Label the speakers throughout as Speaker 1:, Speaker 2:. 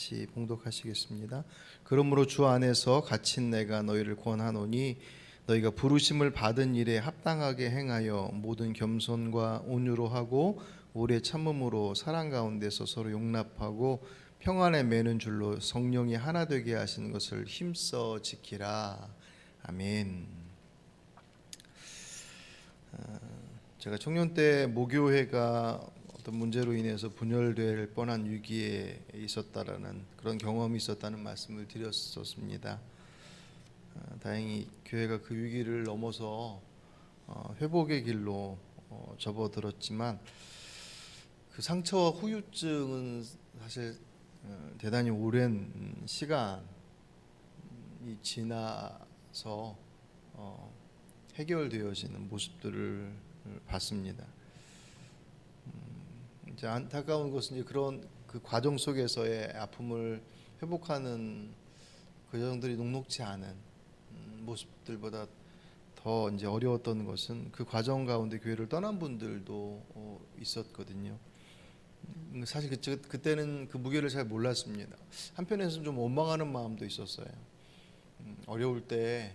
Speaker 1: 같이 봉독하시겠습니다. 그러므로 주 안에서 갇힌 내가 너희를 권하노니 너희가 부르심을 받은 일에 합당하게 행하여 모든 겸손과 온유로 하고 오래 참음으로 사랑 가운데서 서로 용납하고 평안에 매는 줄로 성령이 하나 되게 하시는 것을 힘써 지키라. 아멘. 제가 청년 때 모교회가 어떤 문제로 인해서 분열될 뻔한 위기에 있었다라는 그런 경험이 있었다는 말씀을 드렸었습니다. 다행히 교회가 그 위기를 넘어서 회복의 길로 접어들었지만 그 상처와 후유증은 사실 대단히 오랜 시간이 지나서 해결되어지는 모습들을 봤습니다. 이제 안타까운 것은 이제 그런 그 과정 속에서의 아픔을 회복하는 과정들이 녹록지 않은 모습들보다 더 이제 어려웠던 것은 그 과정 가운데 교회를 떠난 분들도 있었거든요. 사실 그때는 그 무게를 잘 몰랐습니다. 한편에서는 좀 원망하는 마음도 있었어요. 어려울 때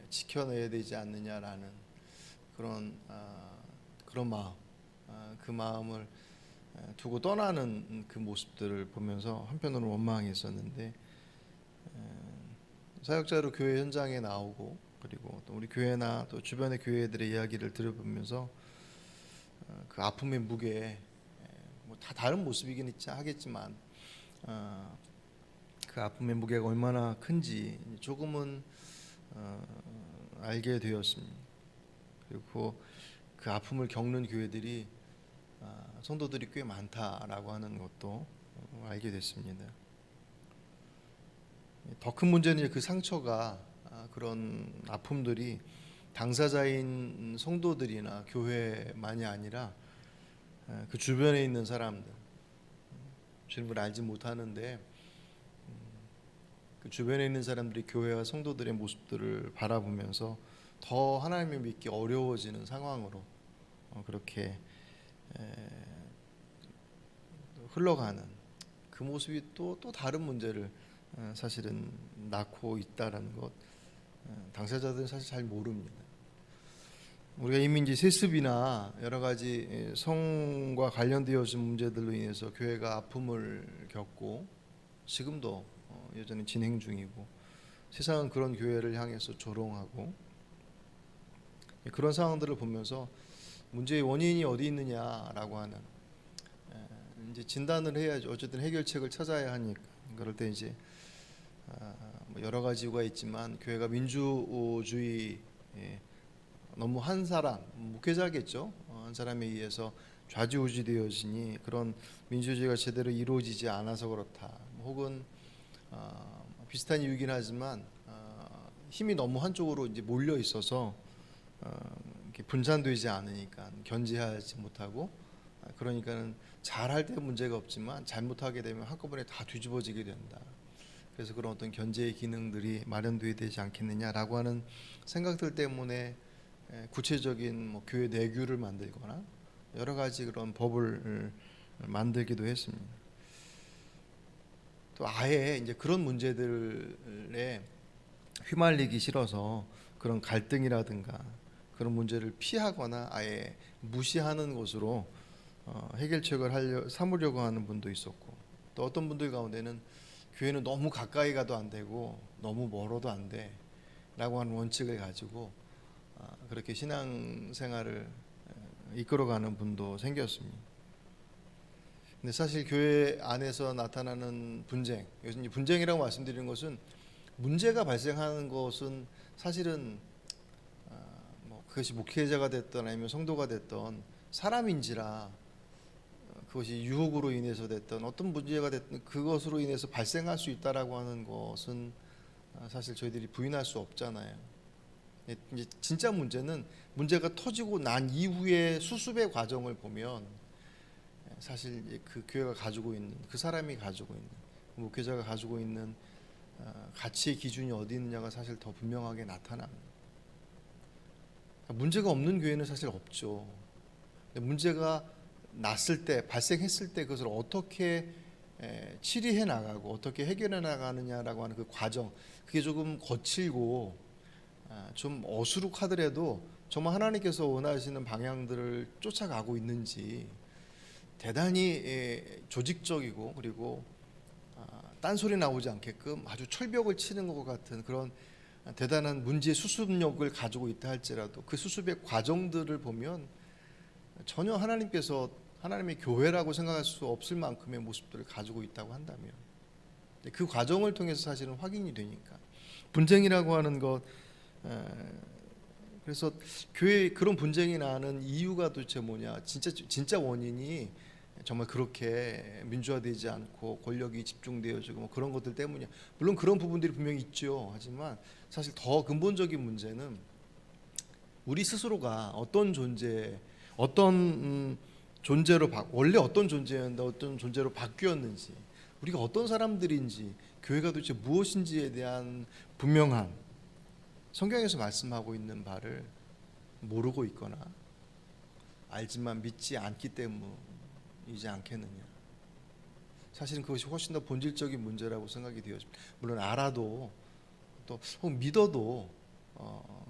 Speaker 1: 지켜내야 되지 않느냐라는 그런 마음, 그 마음을 두고 떠나는 그 모습들을 보면서 한편으로는 원망했었는데, 사역자로 교회 현장에 나오고 그리고 또 우리 교회나 또 주변의 교회들의 이야기를 들어보면서 그 아픔의 무게, 뭐 다 다른 모습이긴 하겠지만 그 아픔의 무게가 얼마나 큰지 조금은 알게 되었습니다. 그리고 그 아픔을 겪는 교회들이 성도들이 꽤 많다라고 하는 것도 알게 됐습니다. 더 큰 문제는 그 상처가 그런 아픔들이 당사자인 성도들이나 교회만이 아니라 그 주변에 있는 사람들, 주님을 알지 못하는데 그 주변에 있는 사람들이 교회와 성도들의 모습들을 바라보면서 더 하나님을 믿기 어려워지는 상황으로 그렇게 흘러가는 그 모습이 또 다른 문제를 사실은 낳고 있다라는 것, 당사자들은 사실 잘 모릅니다. 우리가 이미 이제 세습이나 여러 가지 성과 관련되어진 문제들로 인해서 교회가 아픔을 겪고 지금도 여전히 진행 중이고 세상은 그런 교회를 향해서 조롱하고 그런 상황들을 보면서 문제의 원인이 어디 있느냐라고 하는 이제 진단을 해야죠. 어쨌든 해결책을 찾아야 하니까. 그럴 때 이제 여러 가지 이유가 있지만 교회가 민주주의 너무 한 사람, 목회자겠죠. 한 사람에 의해서 좌지우지되어지니 그런 민주주의가 제대로 이루어지지 않아서 그렇다. 혹은 비슷한 이유긴 하지만 힘이 너무 한쪽으로 이제 몰려 있어서 이렇게 분산되지 않으니까 견제하지 못하고 그러니까는 잘할 때 문제가 없지만 잘못하게 되면 한꺼번에 다 뒤집어지게 된다. 그래서 그런 어떤 견제의 기능들이 마련되어야 되지 않겠느냐라고 하는 생각들 때문에 구체적인 뭐 교회 내규를 만들거나 여러 가지 그런 법을 만들기도 했습니다. 또 아예 이제 그런 문제들에 휘말리기 싫어서 그런 갈등이라든가 그런 문제를 피하거나 아예 무시하는 것으로 해결책을 삼으려고 하는 분도 있었고, 또 어떤 분들 가운데는 교회는 너무 가까이 가도 안 되고 너무 멀어도 안 돼라고 하는 원칙을 가지고 그렇게 신앙생활을 이끌어가는 분도 생겼습니다. 근데 사실 교회 안에서 나타나는 분쟁, 요즘 분쟁이라고 말씀드리는 것은 문제가 발생하는 것은 사실은 뭐 그것이 목회자가 됐던 아니면 성도가 됐던 사람인지라 그것이 유혹으로 인해서 됐던 어떤 문제가 됐든 그것으로 인해서 발생할 수 있다라고 하는 것은 사실 저희들이 부인할 수 없잖아요. 이제 진짜 문제는 문제가 터지고 난 이후의 수습의 과정을 보면 사실 그 교회가 가지고 있는 그 사람이 가지고 있는 목회자가 가지고 있는 가치의 기준이 어디 있느냐가 사실 더 분명하게 나타납니다. 문제가 없는 교회는 사실 없죠. 문제가 났을 때 발생했을 때 그것을 어떻게 치리해 나가고 어떻게 해결해 나가느냐라고 하는 그 과정, 그게 조금 거칠고 좀 어수룩하더라도 정말 하나님께서 원하시는 방향들을 쫓아가고 있는지, 대단히 조직적이고 그리고 딴소리 나오지 않게끔 아주 철벽을 치는 것 같은 그런 대단한 문제의 수습력을 가지고 있다 할지라도 그 수습의 과정들을 보면 전혀 하나님께서 하나님의 교회라고 생각할 수 없을 만큼의 모습들을 가지고 있다고 한다면, 그 과정을 통해서 사실은 확인이 되니까 분쟁이라고 하는 것, 그래서 교회 그런 분쟁이 나는 이유가 도대체 뭐냐, 진짜 원인이 정말 그렇게 민주화되지 않고 권력이 집중되어지고 뭐 그런 것들 때문이야. 물론 그런 부분들이 분명히 있죠. 하지만 사실 더 근본적인 문제는 우리 스스로가 어떤 존재로 원래 어떤 존재였는데 어떤 존재로 바뀌었는지, 우리가 어떤 사람들인지, 교회가 도대체 무엇인지에 대한 분명한 성경에서 말씀하고 있는 바를 모르고 있거나 알지만 믿지 않기 때문이지 않겠느냐. 사실은 그것이 훨씬 더 본질적인 문제라고 생각이 되어집니다. 물론 알아도 또 믿어도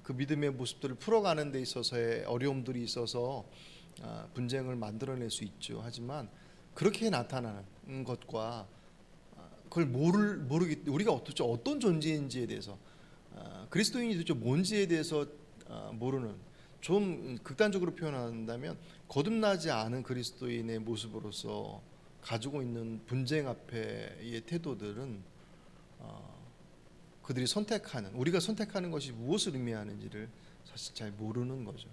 Speaker 1: 그 믿음의 모습들을 풀어가는 데 있어서의 어려움들이 있어서 분쟁을 만들어낼 수 있죠. 하지만 그렇게 나타나는 것과 그걸 모르기, 우리가 도대체 어떤 존재인지에 대해서, 그리스도인이 도대체 뭔지에 대해서 모르는, 좀 극단적으로 표현한다면 거듭나지 않은 그리스도인의 모습으로서 가지고 있는 분쟁 앞에의 태도들은 그들이 우리가 선택하는 것이 무엇을 의미하는지를 사실 잘 모르는 거죠.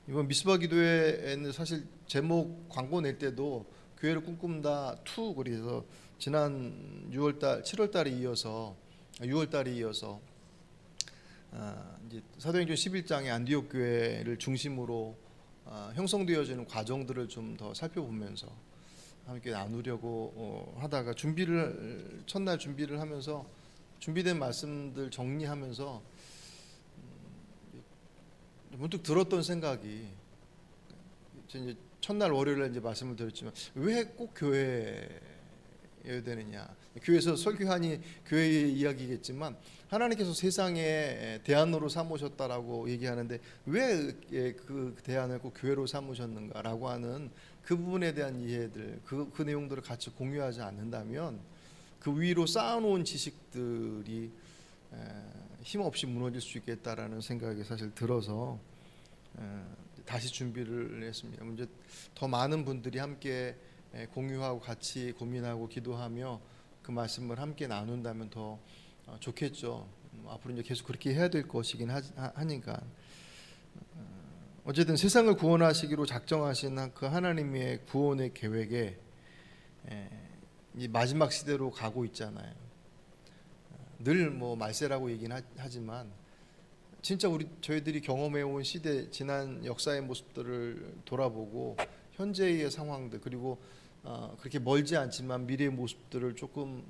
Speaker 1: 이번 미스바 기도회에는 사실 제목 광고 낼 때도 교회를 꿈꾼다 2, 그래서 지난 7월달에 이어서 6월달에 이어서 이제 사도행전 11장의 안디옥 교회를 중심으로 형성되어지는 과정들을 좀 더 살펴보면서 함께 나누려고 하다가 첫날 준비를 하면서 준비된 말씀들 정리하면서 문득 들었던 생각이, 이제 첫날 월요일에 이제 말씀을 드렸지만 왜 꼭 교회여야 되느냐. 교회에서 설교하니 교회의 이야기겠지만 하나님께서 세상에 대안으로 삼으셨다라고 얘기하는데 왜 그 대안을 꼭 교회로 삼으셨는가라고 하는 그 부분에 대한 이해들, 그 내용들을 같이 공유하지 않는다면 그 위로 쌓아놓은 지식들이 힘없이 무너질 수 있겠다라는 생각이 사실 들어서 다시 준비를 했습니다. 이제 더 많은 분들이 함께 공유하고 같이 고민하고 기도하며 그 말씀을 함께 나눈다면 더 좋겠죠. 앞으로 이제 계속 그렇게 해야 될 것이긴 하니까. 어쨌든 세상을 구원하시기로 작정하신 그 하나님의 구원의 계획에 이 마지막 시대로 가고 있잖아요. 늘 뭐 말세라고 얘기는 하지만 진짜 저희들이 경험해온 시대, 지난 역사의 모습들을 돌아보고 현재의 상황들, 그리고 그렇게 멀지 않지만 미래의 모습들을 조금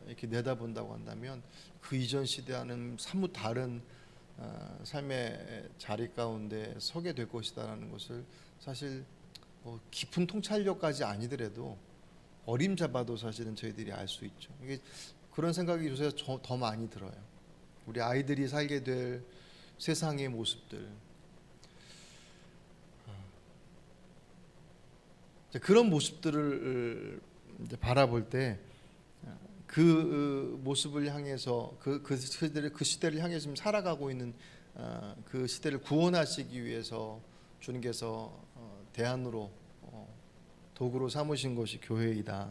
Speaker 1: 이렇게 내다본다고 한다면 그 이전 시대와는 사뭇 다른 삶의 자리 가운데 서게 될 것이다라는 것을 사실 깊은 통찰력까지 아니더라도 어림잡아도 사실은 저희들이 알 수 있죠. 이게 그런 생각이 요새 더 많이 들어요. 우리 아이들이 살게 될 세상의 모습들, 그런 모습들을 이제 바라볼 때 그 모습을 향해서 그 시대를 향해서 지금 살아가고 있는 그 시대를 구원하시기 위해서 주님께서 대안으로 도구로 삼으신 것이 교회이다.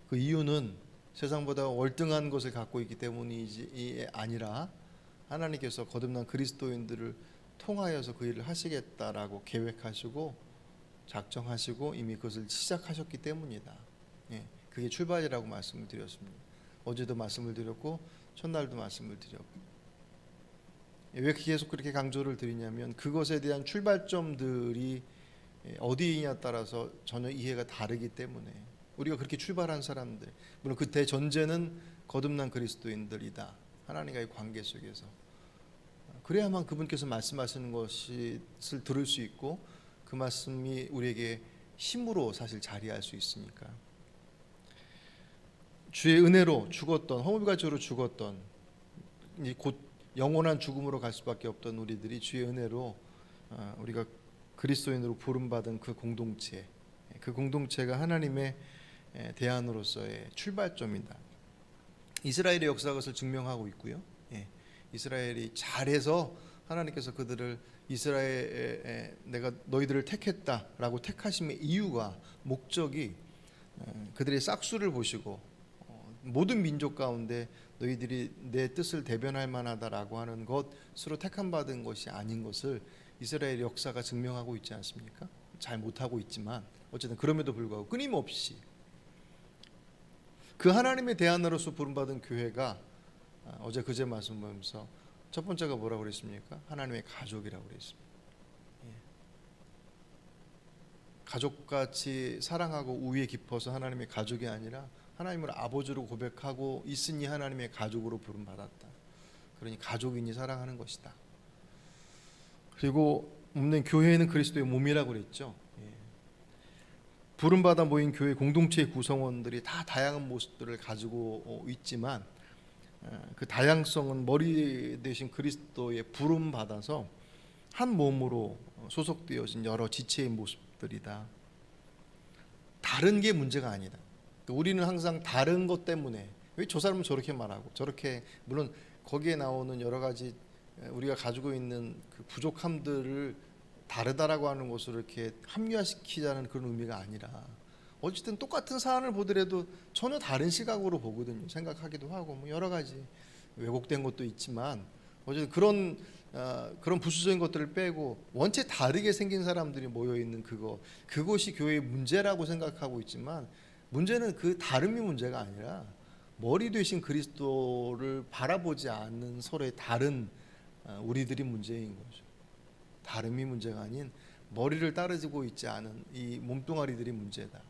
Speaker 1: 그 이유는 세상보다 월등한 것을 갖고 있기 때문이 아니라 하나님께서 거듭난 그리스도인들을 통하여서 그 일을 하시겠다라고 계획하시고 작정하시고 이미 그것을 시작하셨기 때문이다. 그게 출발이라고 말씀을 드렸습니다. 어제도 말씀을 드렸고 첫날도 말씀을 드렸고, 왜 계속 그렇게 강조를 드리냐면 그것에 대한 출발점들이 어디이냐에 따라서 전혀 이해가 다르기 때문에, 우리가 그렇게 출발한 사람들, 물론 그 대전제는 거듭난 그리스도인들이다. 하나님과의 관계 속에서 그래야만 그분께서 말씀하시는 것을 들을 수 있고 그 말씀이 우리에게 힘으로 사실 자리할 수 있으니까. 주의 은혜로 죽었던, 허무비가적으로 죽었던, 곧 영원한 죽음으로 갈 수밖에 없던 우리들이 주의 은혜로 우리가 그리스도인으로 부름받은 그 공동체, 그 공동체가 하나님의 대안으로서의 출발점이다. 이스라엘의 역사가 그것을 증명하고 있고요. 이스라엘이 잘해서 하나님께서 그들을 이스라엘에 내가 너희들을 택했다라고 택하심의 이유가, 목적이 그들의 싹수를 보시고 모든 민족 가운데 너희들이 내 뜻을 대변할 만하다라고 하는 것으로 택함 받은 것이 아닌 것을 이스라엘 역사가 증명하고 있지 않습니까? 잘 못하고 있지만 어쨌든 그럼에도 불구하고 끊임없이 그 하나님의 대안으로서 부름받은 교회가, 어제 그제 말씀 보면서 첫 번째가 뭐라고 그랬습니까? 하나님의 가족이라고 그랬습니다. 가족같이 사랑하고 우애 깊어서 하나님의 가족이 아니라 하나님을 아버지로 고백하고 있으니 하나님의 가족으로 부름받았다. 그러니 가족이니 사랑하는 것이다. 그리고 교회는 그리스도의 몸이라고 그랬죠. 부름받아 모인 교회 공동체의 구성원들이 다 다양한 모습들을 가지고 있지만 그 다양성은 머리 대신 그리스도의 부름받아서 한 몸으로 소속되어진 여러 지체의 모습들이다. 다른 게 문제가 아니다. 우리는 항상 다른 것 때문에 왜 저 사람은 저렇게 말하고 저렇게, 물론 거기에 나오는 여러 가지 우리가 가지고 있는 그 부족함들을 다르다라고 하는 것으로 이렇게 합리화시키자는 그런 의미가 아니라, 어쨌든 똑같은 사안을 보더라도 전혀 다른 시각으로 보거든요. 생각하기도 하고 뭐 여러 가지 왜곡된 것도 있지만 어쨌든 그런 부수적인 것들을 빼고 원체 다르게 생긴 사람들이 모여 있는 그것이 교회의 문제라고 생각하고 있지만, 문제는 그 다름이 문제가 아니라 머리 되신 그리스도를 바라보지 않는 서로의 다른 우리들이 문제인 거죠. 다름이 문제가 아닌 머리를 따르고 있지 않은 이 몸뚱아리들이 문제다.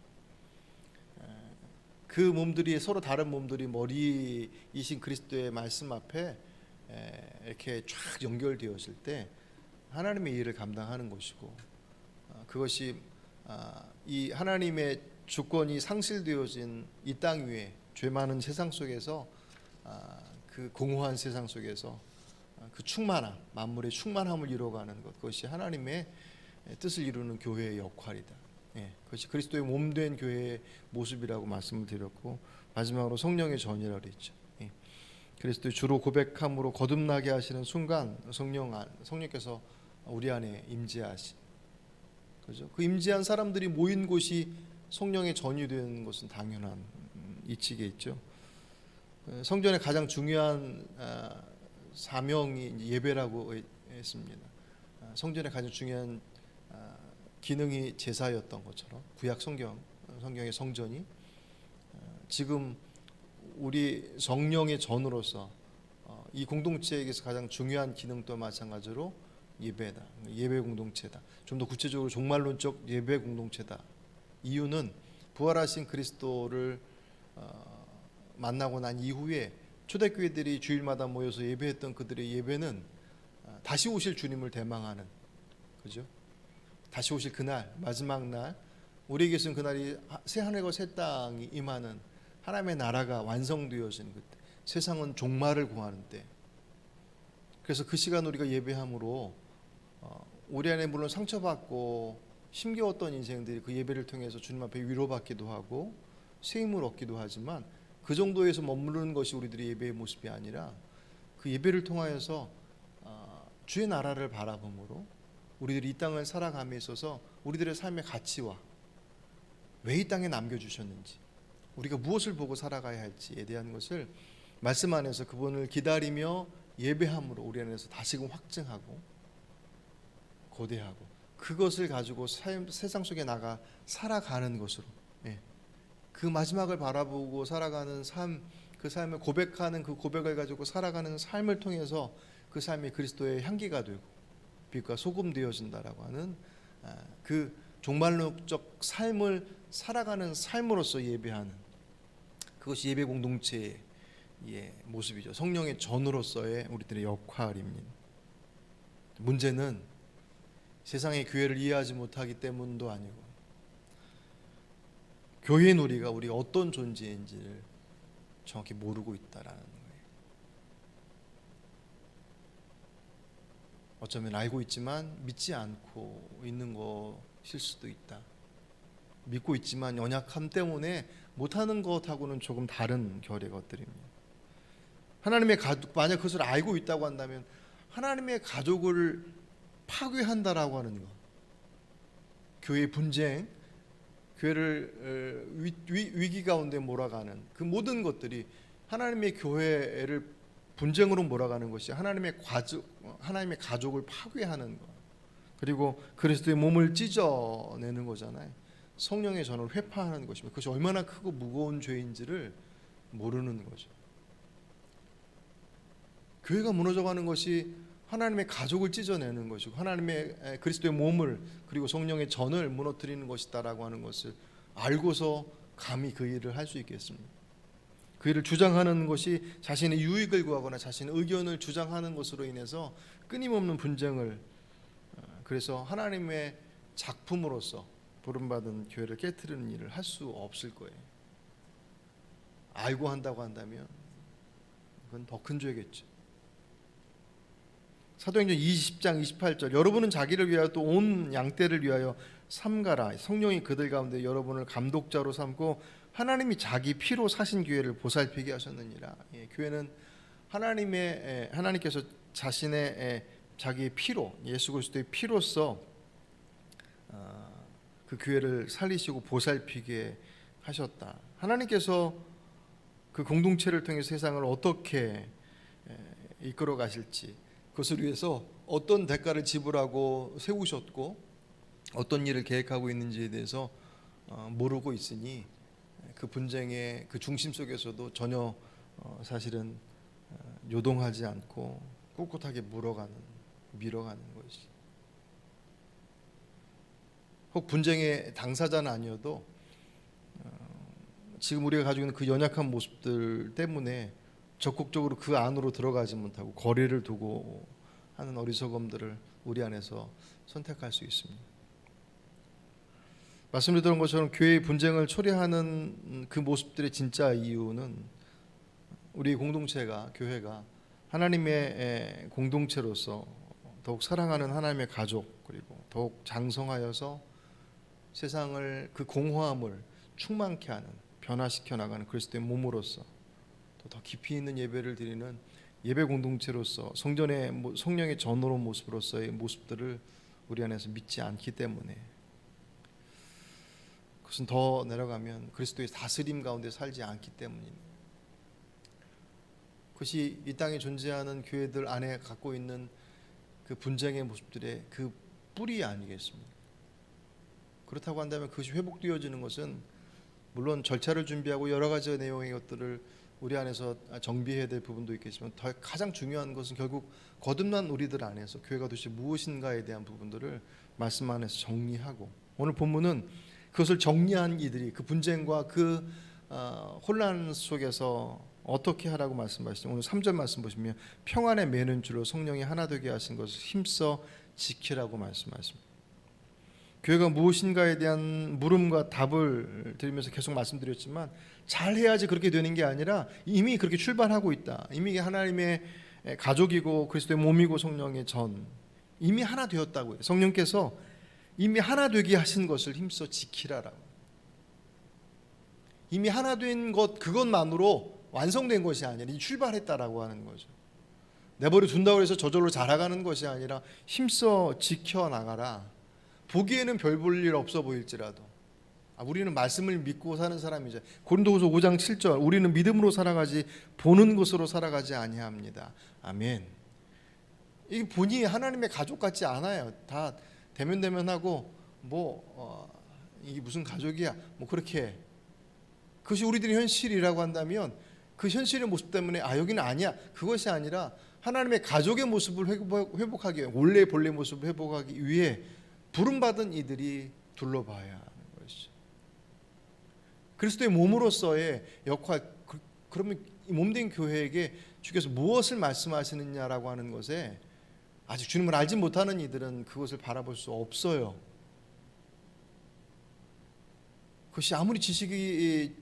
Speaker 1: 그 몸들이, 서로 다른 몸들이 머리이신 그리스도의 말씀 앞에 이렇게 쫙 연결되었을 때 하나님의 일을 감당하는 것이고, 그것이 이 하나님의 주권이 상실되어진 이 땅 위에 죄 많은 세상 속에서, 그 공허한 세상 속에서 그 충만함, 만물의 충만함을 이루어가는 것, 그것이 하나님의 뜻을 이루는 교회의 역할이다. 그것이 그리스도의 몸된 교회의 모습이라고 말씀을 드렸고, 마지막으로 성령의 전이라고 그랬죠. 그리스도의 주로 고백함으로 거듭나게 하시는 순간 성령께서 우리 안에 임재하시, 그죠? 그 임재한 사람들이 모인 곳이 성령의 전이 되는 것은 당연한 이치게 있죠. 성전의 가장 중요한 사명이 예배라고 했습니다. 성전의 가장 중요한 기능이 제사였던 것처럼 구약 성경의 성전이 지금 우리 성령의 전으로서 이 공동체에게서 가장 중요한 기능도 마찬가지로 예배다. 예배 공동체다. 좀 더 구체적으로 종말론적 예배 공동체다. 이유는 부활하신 그리스도를 만나고 난 이후에 초대교회들이 주일마다 모여서 예배했던 그들의 예배는 다시 오실 주님을 대망하는, 그죠? 다시 오실 그날, 마지막 날, 우리에게서는 그날이 새 하늘과 새 땅이 임하는 하나님의 나라가 완성되어진 그때, 세상은 종말을 구하는 때. 그래서 그 시간 우리가 예배함으로 우리 안에 물론 상처받고 힘겨웠던 인생들이 그 예배를 통해서 주님 앞에 위로받기도 하고 새 힘을 얻기도 하지만, 그 정도에서 머무르는 것이 우리들의 예배의 모습이 아니라 그 예배를 통하여서 주의 나라를 바라봄으로 우리들이 이 땅을 살아감에 있어서 우리들의 삶의 가치와 왜 이 땅에 남겨주셨는지, 우리가 무엇을 보고 살아가야 할지에 대한 것을 말씀 안에서 그분을 기다리며 예배함으로 우리 안에서 다시금 확증하고 고대하고, 그것을 가지고 세상 속에 나가 살아가는 것으로, 그 마지막을 바라보고 살아가는 삶, 그 삶을 고백하는, 그 고백을 가지고 살아가는 삶을 통해서 그 삶이 그리스도의 향기가 되고 빛과 소금 되어진다라고 하는 그 종말론적 삶을 살아가는 삶으로서 예배하는, 그것이 예배 공동체의 모습이죠. 성령의 전으로서의 우리들의 역할입니다. 문제는 세상의 교회를 이해하지 못하기 때문도 아니고 교회인 우리가 어떤 존재인지를 정확히 모르고 있다라는 거예요. 어쩌면 알고 있지만 믿지 않고 있는 것일 수도 있다. 믿고 있지만 연약함 때문에 못하는 것하고는 조금 다른 결의 것들입니다. 하나님의 가족, 만약 그것을 알고 있다고 한다면 하나님의 가족을 파괴한다라고 하는 것, 교회의 분쟁, 교회를 위기 가운데 몰아가는 그 모든 것들이 하나님의 교회를 분쟁으로 몰아가는 것이 하나님의 가족을 파괴하는 것, 그리고 그리스도의 몸을 찢어내는 거잖아요. 성령의 전을 회파하는 것입니다. 그것이 얼마나 크고 무거운 죄인지를 모르는 거죠. 교회가 무너져가는 것이 하나님의 가족을 찢어내는 것이고 하나님의 그리스도의 몸을 그리고 성령의 전을 무너뜨리는 것이다라고 하는 것을 알고서 감히 그 일을 할 수 있겠습니다. 그 일을 주장하는 것이 자신의 유익을 구하거나 자신의 의견을 주장하는 것으로 인해서 끊임없는 분쟁을, 그래서 하나님의 작품으로서 부름받은 교회를 깨트리는 일을 할 수 없을 거예요. 알고 한다고 한다면 그건 더 큰 죄겠죠. 사도행전 20장 28절, 여러분은 자기를 위하여 또 온 양떼를 위하여 삼가라. 성령이 그들 가운데 여러분을 감독자로 삼고 하나님이 자기 피로 사신 교회를 보살피게 하셨느니라. 교회는 하나님께서 자신의 자기의 피로, 예수 그리스도의 피로써 그 교회를 살리시고 보살피게 하셨다. 하나님께서 그 공동체를 통해 세상을 어떻게 이끌어 가실지, 그것을 위해서 어떤 대가를 지불하고 세우셨고 어떤 일을 계획하고 있는지에 대해서 모르고 있으니 그 분쟁의 그 중심 속에서도 전혀 사실은 요동하지 않고 꿋꿋하게 밀어가는 것이, 혹 분쟁의 당사자는 아니어도 지금 우리가 가지고 있는 그 연약한 모습들 때문에 적극적으로 그 안으로 들어가지 못하고 거리를 두고 하는 어리석음들을 우리 안에서 선택할 수 있습니다. 말씀드렸던 것처럼 교회의 분쟁을 초래하는 그 모습들의 진짜 이유는 우리 공동체가, 교회가 하나님의 공동체로서 더욱 사랑하는 하나님의 가족, 그리고 더욱 장성하여서 세상을 그 공허함을 충만케 하는, 변화시켜 나가는 그리스도의 몸으로서 더 깊이 있는 예배를 드리는 예배 공동체로서 성령의 전으로 모습으로서의 모습들을 우리 안에서 믿지 않기 때문에, 그것은 더 내려가면 그리스도의 다스림 가운데 살지 않기 때문입니다. 그것이 이 땅에 존재하는 교회들 안에 갖고 있는 그 분쟁의 모습들의 그 뿌리 아니겠습니까? 그렇다고 한다면 그것이 회복되어지는 것은 물론 절차를 준비하고 여러 가지 내용의 것들을 우리 안에서 정비해야 될 부분도 있겠지만 가장 중요한 것은 결국 거듭난 우리들 안에서 교회가 도대체 무엇인가에 대한 부분들을 말씀 안에서 정리하고, 오늘 본문은 그것을 정리한 이들이 그 분쟁과 그 혼란 속에서 어떻게 하라고 말씀하시죠? 오늘 3절 말씀 보시면 평안에 매는 줄로 성령이 하나 되게 하신 것을 힘써 지키라고 말씀하십니다. 교회가 무엇인가에 대한 물음과 답을 드리면서 계속 말씀드렸지만 잘해야지 그렇게 되는 게 아니라 이미 그렇게 출발하고 있다. 이미 하나님의 가족이고 그리스도의 몸이고 성령의 전, 이미 하나 되었다고요. 성령께서 이미 하나 되게 하신 것을 힘써 지키라라고. 이미 하나 된 것 그것만으로 완성된 것이 아니라 출발했다라고 하는 거죠. 내버려 둔다고 해서 저절로 자라가는 것이 아니라 힘써 지켜나가라. 보기에는 별 볼 일 없어 보일지라도 우리는 말씀을 믿고 사는 사람이죠. 고린도후서 5장 7절, 우리는 믿음으로 살아가지 보는 것으로 살아가지 아니합니다. 아멘. 이게 본인이 하나님의 가족 같지 않아요. 다 대면대면하고 이게 무슨 가족이야 그렇게, 그것이 우리들의 현실이라고 한다면 그 현실의 모습 때문에 여기는 아니야, 그것이 아니라 하나님의 가족의 모습을 회복하기 위해, 원래 본래 모습을 회복하기 위해 부름받은 이들이 둘러봐야 하는 것이죠. 그리스도의 몸으로서의 역할, 그러면 몸된 교회에게 주께서 무엇을 말씀하시느냐라고 하는 것에 아직 주님을 알지 못하는 이들은 그것을 바라볼 수 없어요. 그것이 아무리 지식이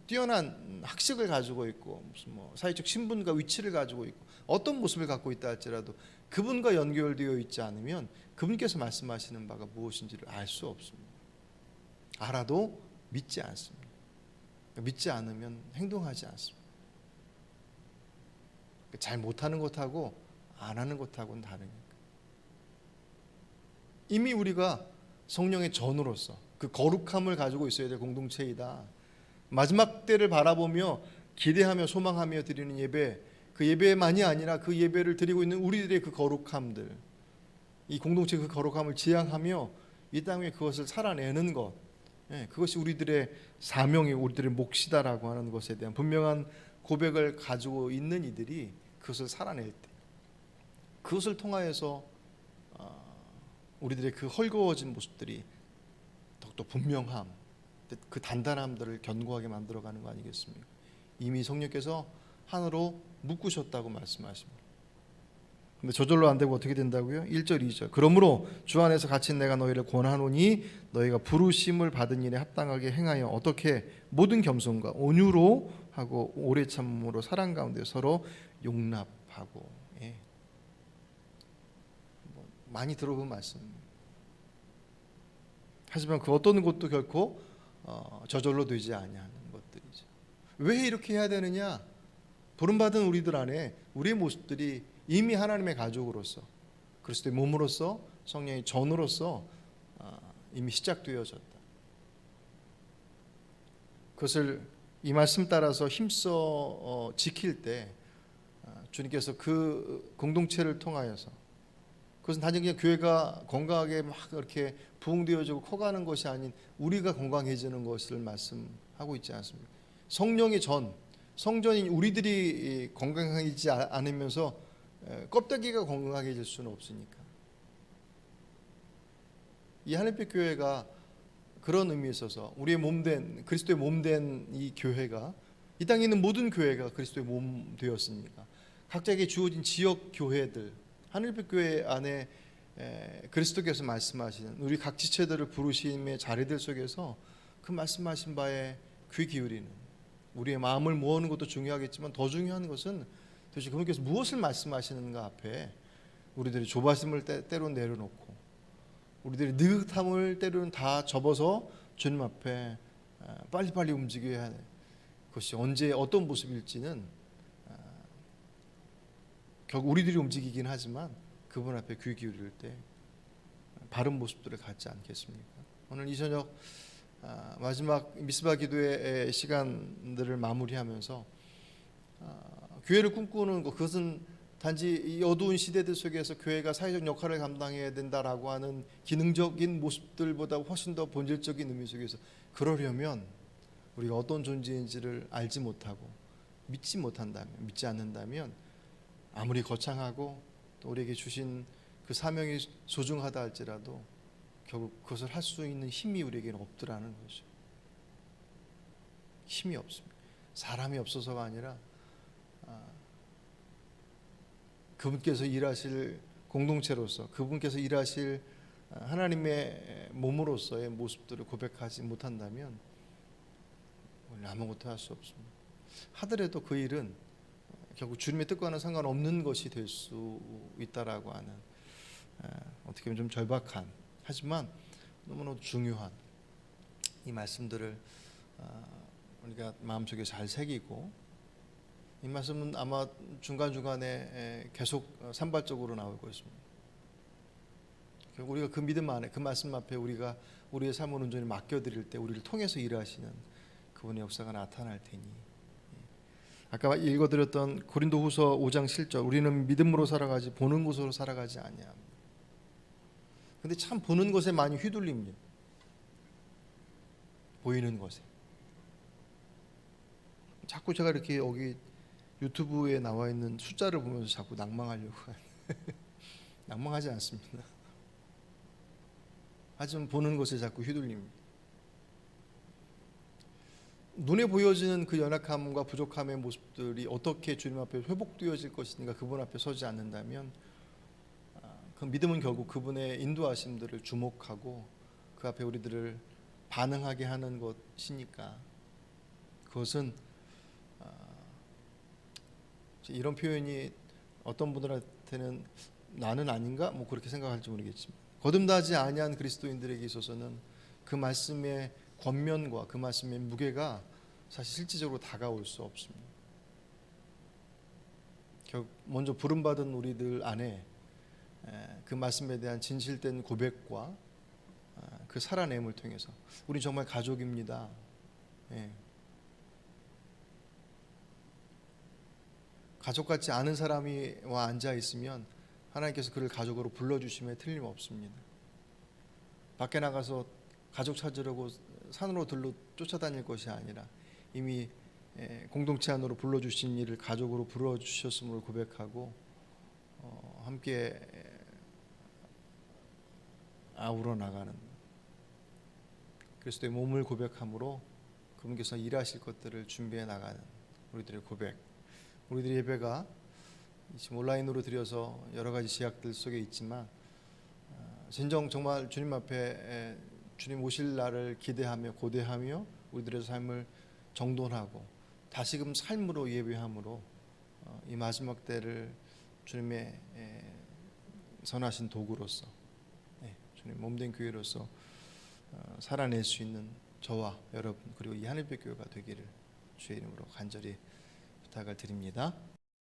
Speaker 1: 뛰어난 학식을 가지고 있고 무슨 뭐 사회적 신분과 위치를 가지고 있고 어떤 모습을 갖고 있다 할지라도 그분과 연결되어 있지 않으면 그분께서 말씀하시는 바가 무엇인지를 알 수 없습니다. 알아도 믿지 않습니다. 믿지 않으면 행동하지 않습니다. 잘 못하는 것하고 안 하는 것하고는 다르니까. 이미 우리가 성령의 전으로서 그 거룩함을 가지고 있어야 될 공동체이다. 마지막 때를 바라보며 기대하며 소망하며 드리는 예배, 그 예배만이 아니라 그 예배를 드리고 있는 우리들의 그 거룩함들, 이 공동체 그 거룩함을 지향하며 이 땅에 그것을 살아내는 것, 그것이 우리들의 사명이 우리들의 몫이다라고 하는 것에 대한 분명한 고백을 가지고 있는 이들이 그것을 살아낼 때, 그것을 통하여서 우리들의 그 헐거워진 모습들이 더욱더 분명함, 그 단단함들을 견고하게 만들어가는 거 아니겠습니까? 이미 성령께서 하늘로 묶으셨다고 말씀하십니다. 근데 저절로 안 되고 어떻게 된다고요? 1절 2절 그러므로 주 안에서 갇힌 내가 너희를 권하노니 너희가 부르심을 받은 일에 합당하게 행하여 어떻게 모든 겸손과 온유로 하고 오래 참음으로 사랑 가운데 서로 용납하고. 많이 들어본 말씀. 하지만 그 어떤 것도 결코 저절로 되지 아니하는 것들이죠. 왜 이렇게 해야 되느냐? 부름받은 우리들 안에 우리의 모습들이 이미 하나님의 가족으로서 그리스도의 몸으로서 성령의 전으로서 이미 시작되어졌다. 그것을 이 말씀 따라서 힘써 지킬 때 주님께서 그 공동체를 통하여서 그것은 단지 그냥 교회가 건강하게 막 이렇게 부흥되어지고 커가는 것이 아닌 우리가 건강해지는 것을 말씀하고 있지 않습니까? 성령의 성전인 우리들이 건강해지지 않으면서 껍데기가 건강해질 수는 없으니까. 이 하늘빛 교회가 그런 의미에 있어서 우리의 몸된 그리스도의 몸된 이 교회가 이 땅에 있는 모든 교회가 그리스도의 몸 되었으니까 각자에게 주어진 지역 교회들 하늘빛 교회 안에 그리스도께서 말씀하시는 우리 각 지체들을 부르심의 자리들 속에서 그 말씀하신 바에 귀 기울이는 우리의 마음을 모으는 것도 중요하겠지만 더 중요한 것은 도대체 그분께서 무엇을 말씀하시는가 앞에 우리들이 조바심을 때로는 내려놓고 우리들이 느긋함을 때로는 다 접어서 주님 앞에 빨리빨리 움직여야 하는 그것이 언제 어떤 모습일지는 결국 우리들이 움직이긴 하지만 그분 앞에 귀 기울일 때 바른 모습들을 갖지 않겠습니까? 오늘 이 저녁 마지막 미스바 기도의 시간들을 마무리하면서 교회를 꿈꾸는 것 그것은 단지 이 어두운 시대들 속에서 교회가 사회적 역할을 감당해야 된다라고 하는 기능적인 모습들보다 훨씬 더 본질적인 의미 속에서 그러려면 우리가 어떤 존재인지를 알지 못하고 믿지 않는다면 아무리 거창하고 또 우리에게 주신 그 사명이 소중하다 할지라도 결국 그것을 할 수 있는 힘이 우리에게는 없더라는 거죠. 힘이 없습니다. 사람이 없어서가 아니라 그분께서 일하실 공동체로서 그분께서 일하실 하나님의 몸으로서의 모습들을 고백하지 못한다면 아무것도 할 수 없습니다. 하더라도 그 일은 결국 주님의 뜻과는 상관없는 것이 될 수 있다라고 하는 어떻게 보면 좀 절박한 하지만 너무너무 중요한 이 말씀들을 우리가 마음속에 잘 새기고 이 말씀은 아마 중간중간에 계속 산발적으로 나올 것입니다. 우리가 그 믿음 안에 그 말씀 앞에 우리가 우리의 삶을 온전히 맡겨드릴 때 우리를 통해서 일하시는 그분의 역사가 나타날 테니 아까 읽어드렸던 고린도후서 5장 7절 우리는 믿음으로 살아가지 보는 것으로 살아가지 아니합니다. 근데 참 보는 것에 많이 휘둘립니다. 보이는 것에 자꾸 제가 이렇게 여기 유튜브에 나와 있는 숫자를 보면서 자꾸 낭망하려고 낭망하지 않습니다. 하지만 보는 것에 자꾸 휘둘립니다. 눈에 보여지는 그 연약함과 부족함의 모습들이 어떻게 주님 앞에 회복되어질 것인가 그분 앞에 서지 않는다면 그 믿음은 결국 그분의 인도하심들을 주목하고 그 앞에 우리들을 반응하게 하는 것이니까 그것은 이런 표현이 어떤 분들한테는 나는 아닌가 뭐 그렇게 생각할지 모르겠지만 거듭나지 아니한 그리스도인들에게 있어서는 그 말씀의 권면과 그 말씀의 무게가 사실 실질적으로 다가올 수 없습니다. 먼저 부름받은 우리들 안에 그 말씀에 대한 진실된 고백과 그 살아냄을 통해서 우리 정말 가족입니다. 예. 가족 같지 않은 사람이 와 앉아 있으면 하나님께서 그를 가족으로 불러주심에 틀림없습니다. 밖에 나가서 가족 찾으려고 산으로 들로 쫓아다닐 것이 아니라 이미 공동체 안으로 불러주신 이를 가족으로 불러주셨음을 고백하고 함께 아우러 나가는 그리스도의 몸을 고백함으로 그분께서 일하실 것들을 준비해 나가는 우리들의 고백, 우리들의 예배가 지금 온라인으로 드려서 여러 가지 제약들 속에 있지만 진정 정말 주님 앞에 주님 오실 날을 기대하며 고대하며 우리들의 삶을 정돈하고 다시금 삶으로 예배함으로 이 마지막 때를 주님의 선하신 도구로서 주님 몸된 교회로서 살아낼 수 있는 저와 여러분 그리고 이 하늘빛 교회가 되기를 주의 이름으로 간절히 부탁을 드립니다.